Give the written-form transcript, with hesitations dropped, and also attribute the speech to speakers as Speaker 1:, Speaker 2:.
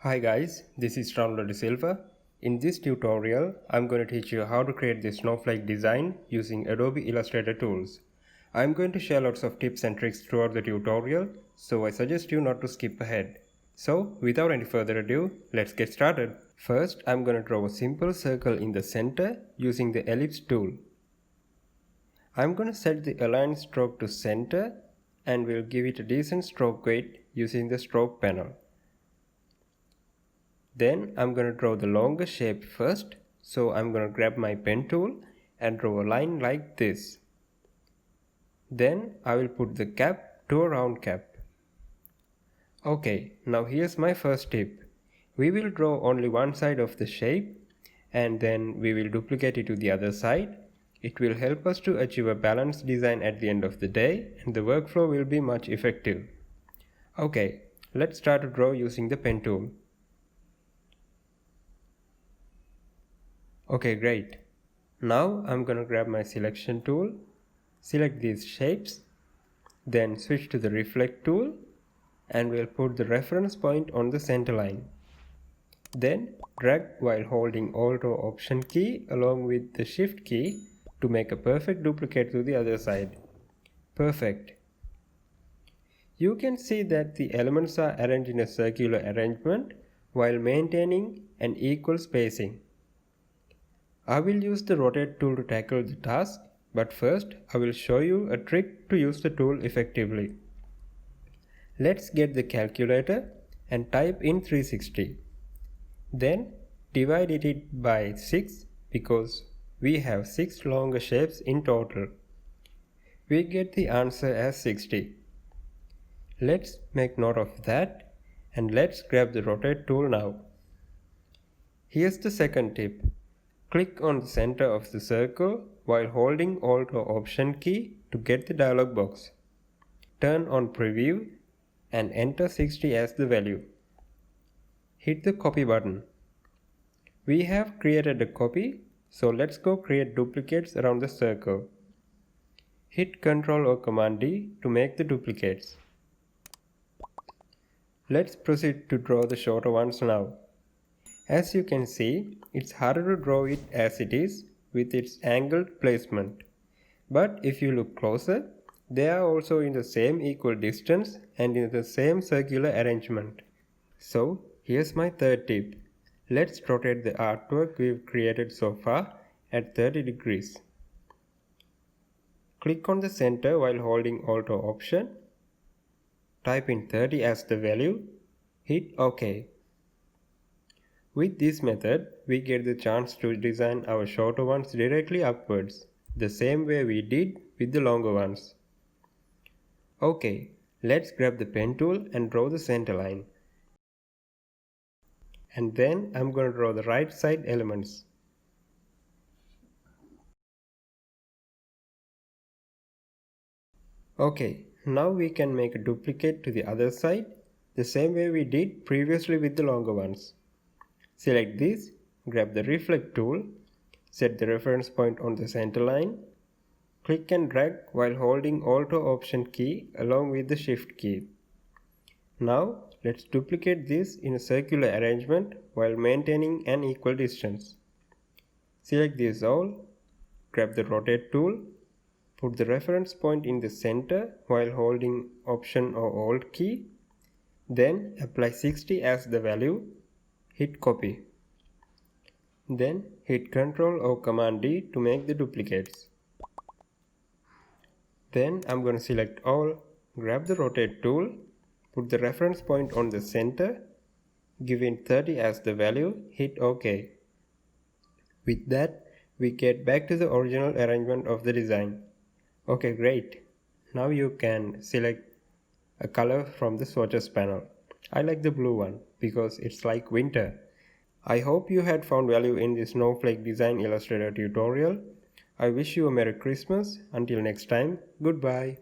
Speaker 1: Hi guys, this is Ronaldo De Silva. In this tutorial, I'm going to teach you how to create this snowflake design using Adobe Illustrator tools. I'm going to share lots of tips and tricks throughout the tutorial, so I suggest you not to skip ahead. So, without any further ado, let's get started. First, I'm going to draw a simple circle in the center using the ellipse tool. I'm going to set the align stroke to center and we'll give it a decent stroke weight using the stroke panel. Then I'm going to draw the longer shape first. So I'm going to grab my pen tool and draw a line like this. Then I will put the cap to a round cap. Okay, now here's my first tip. We will draw only one side of the shape and then we will duplicate it to the other side. It will help us to achieve a balanced design at the end of the day and the workflow will be much effective. Okay, let's start to draw using the pen tool. Okay, great. Now I'm gonna grab my selection tool, select these shapes, then switch to the reflect tool and we'll put the reference point on the center line. Then drag while holding Alt or Option key along with the Shift key to make a perfect duplicate to the other side. Perfect. You can see that the elements are arranged in a circular arrangement while maintaining an equal spacing. I will use the rotate tool to tackle the task, but first I will show you a trick to use the tool effectively. Let's get the calculator and type in 360. Then divide it by 6 because we have 6 longer shapes in total. We get the answer as 60. Let's make note of that and let's grab the rotate tool now. Here's the second tip. Click on the center of the circle while holding Alt or Option key to get the dialog box. Turn on Preview and enter 60 as the value. Hit the copy button. We have created a copy, so let's go create duplicates around the circle. Hit Ctrl or Command D to make the duplicates. Let's proceed to draw the shorter ones now. As you can see, it's harder to draw it as it is with its angled placement. But if you look closer, they are also in the same equal distance and in the same circular arrangement. So here's my third tip. Let's rotate the artwork we've created so far at 30 degrees. Click on the center while holding Alt or Option. Type in 30 as the value. Hit OK. With this method, we get the chance to design our shorter ones directly upwards, the same way we did with the longer ones. Okay, let's grab the pen tool and draw the center line. And then I'm going to draw the right side elements. Okay, now we can make a duplicate to the other side, the same way we did previously with the longer ones. Select this, grab the reflect tool, set the reference point on the center line, click and drag while holding Alt or Option key along with the Shift key. Now let's duplicate this in a circular arrangement while maintaining an equal distance. Select these all, grab the rotate tool, put the reference point in the center while holding Option or Alt key, then apply 60 as the value. Hit copy. Then hit Ctrl or Command D to make the duplicates. Then I'm going to select all, grab the rotate tool, put the reference point on the center, give in 30 as the value, hit OK. With that, we get back to the original arrangement of the design. Okay, great. Now you can select a color from the swatches panel. I like the blue one because it's like winter. I hope you had found value in this Snowflake Design Illustrator tutorial. I wish you a Merry Christmas. Until next time, goodbye.